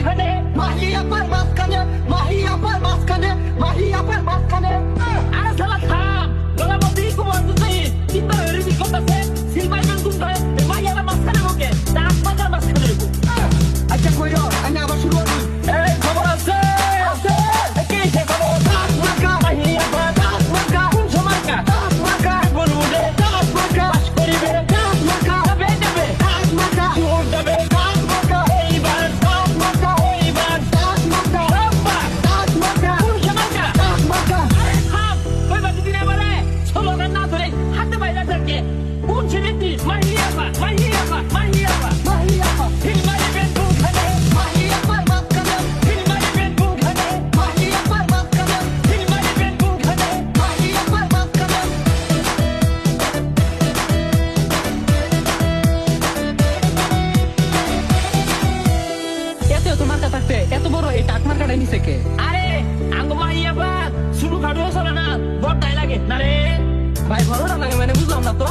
কোনখানে মাহিয়াপার মাঝখানে, মাহিয়াপার মাঝখানে, মাহিয়াপার মাঝখানে। আরে শালা থাম গলা মধ্যে কুমার তুই চিন্তা হয়ে রিজি করতেছে সিলভার ম্যান কোন ধরে মাইয়ারা মাঝখানে ওকে দাঁত মাজার মাঝখানে রেখো। আচ্ছা কইরো আমি আবার শুরু করি। এই খবর আছে আছে কি সে খবর দাঁত মার্কা, মাইয়ারা দাঁত মার্কা, কোন সময় কা দাঁত মার্কা, বলবো রে দাঁত মার্কা, পাস করিবে দাঁত মার্কা, যাবে যাবে দাঁত মার্কা, জোর যাবে দাঁত মার্কা, এইবার দাঁত মার্কা, এইবার দাঁত মার্কা, রব্বা দাঁত মার্কা, কোন সময় কা দাঁত মার্কা। আরে থাম কইবা যদি না বলে স্লোগান না ধরে হাতে বাইরে থাকে কোন ছেলেটি মাইয়ারা মাইয়ারা মাইয়ারা মাহিয়াপা, হিলমারি বেন কোনখানে মাহিয়াপার মাঝখানে, হিলমারি বেন কোনখানে মাহিয়াপার মাঝখানে, হিলমারি বেন কোনখানে মাহিয়াপার মাঝখানে। এত মার্কা থাকতে এত বড় এই টাক মার্কাটা নিছে কে? আরে আঙ্গ মাইয়াবা শুরু খাড়ুয়া চলে না বড় লাগে না রে ভাই ভালো না লাগে মানে বুঝলাম না তো।